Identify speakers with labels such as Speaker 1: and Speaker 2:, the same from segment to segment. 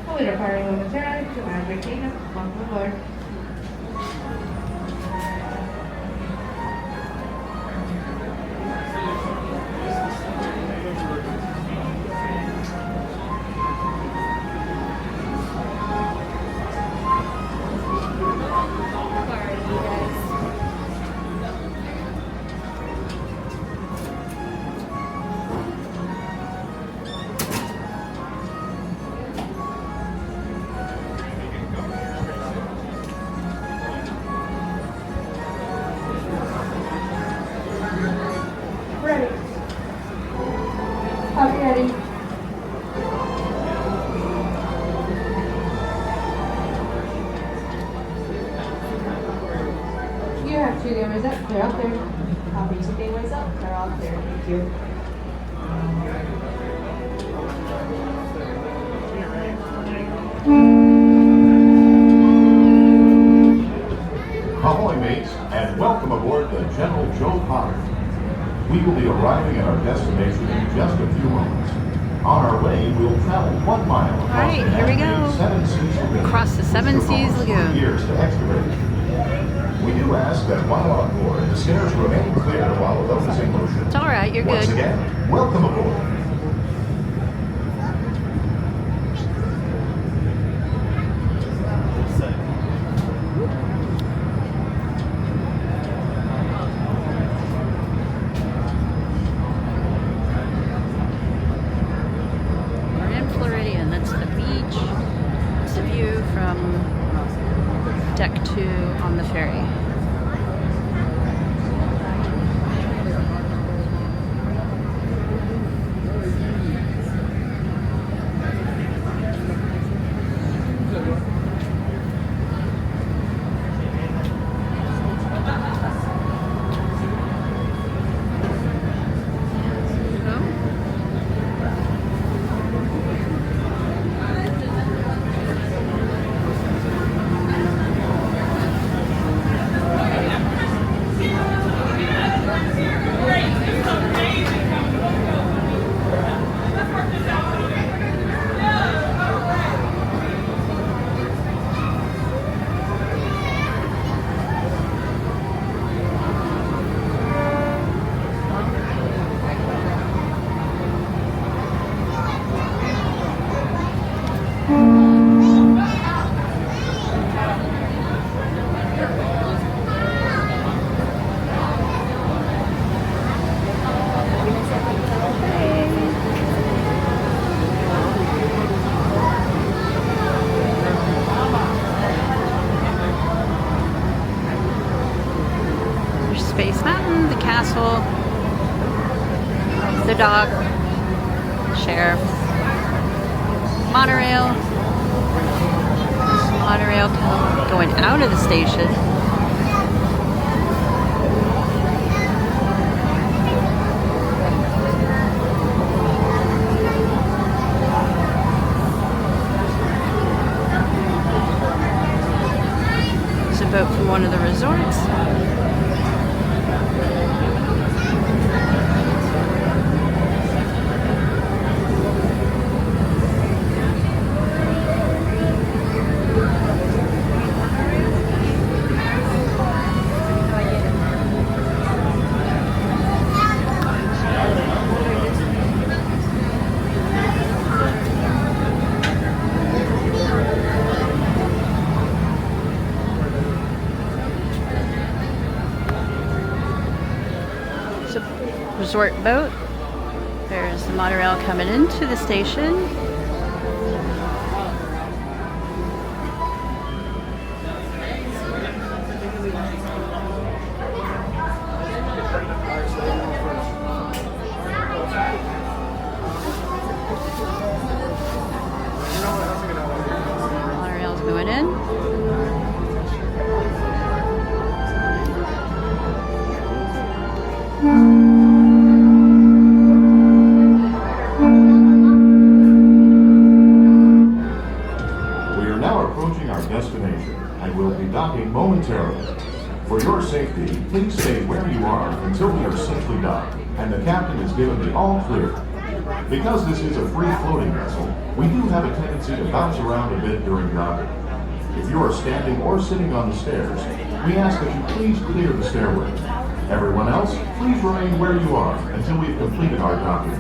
Speaker 1: Fully departing momentarily to Magic Kingdom. Welcome aboard. Ready. Up ready. You have two gameways up. Clear out there. Copy. Two gameways up. They're all clear. Thank you.
Speaker 2: Ahoy mates, and welcome aboard the General Joe Potter. We will be arriving at our destination in just a few moments. On our way, we'll travel 1 mile across
Speaker 3: Alright,
Speaker 2: the
Speaker 3: here we go.
Speaker 2: Seven Seas Lagoon.
Speaker 3: Across the Seven Seas Lagoon.
Speaker 2: Years to excavate. We do ask that while on board, the stairs remain clear while the boat is in motion.
Speaker 3: It's alright, you're
Speaker 2: Once
Speaker 3: good.
Speaker 2: again, welcome aboard.
Speaker 3: We're in Floridian. That's the beach. It's the view from deck 2 on the ferry. There's Space Mountain, the castle, the dock, sheriff, monorail. There's monorail going out of the station. It's a boat from one of the resorts. It's a resort boat. There's the monorail coming into the station.
Speaker 2: We are now approaching our destination and will be docking momentarily. For your safety, please stay where you are until we are safely docked and the captain is given the all clear. Because this is a free floating vessel, we do have a tendency to bounce around a bit during docking. If you are standing or sitting on the stairs, we ask that you please clear the stairway. Everyone else, please remain where you are until we've completed our docking.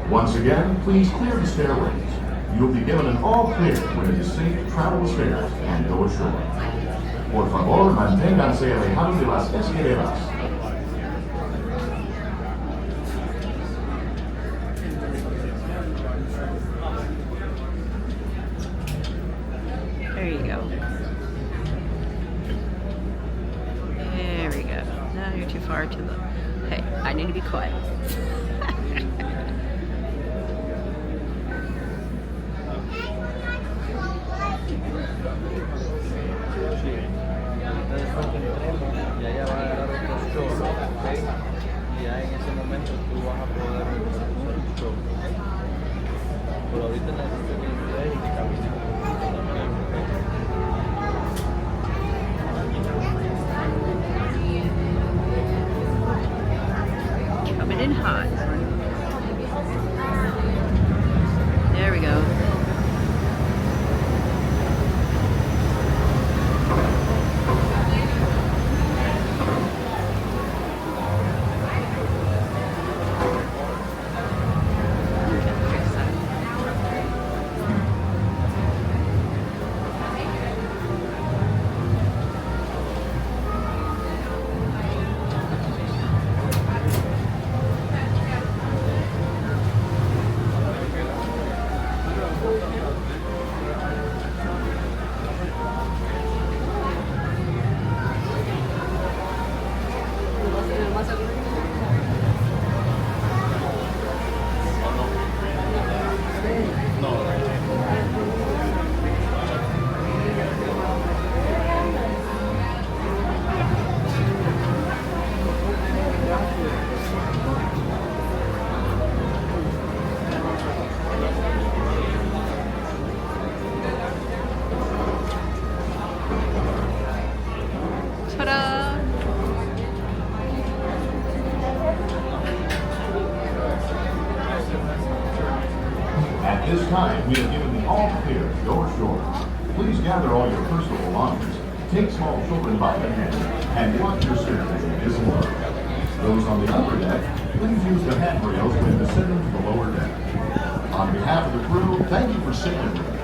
Speaker 2: Once again, please clear the stairways. You will be given an all clear when it is safe to travel the stairs and go ashore. Por favor, manténganse alejados de las escaleras.
Speaker 3: There you go. There we go. Now you're too far to the... Hey, I need to be quiet.
Speaker 4: Y allá va a agarrar otros shows, ¿ok? Y ya en ese momento tú vas a poder ver un show, ¿ok? Pero ahorita necesito que ustedes y que caminen también, ¿ok?
Speaker 3: Coming in hot. There we go. Ta-da!
Speaker 2: At this time, we have given the all clear to go ashore. Please gather all your personal belongings, take small children by the hand, and watch your seatbelts and disembark. Those on the upper deck, please use the handrails when descending to the lower deck. On behalf of the crew, thank you for sailing with us.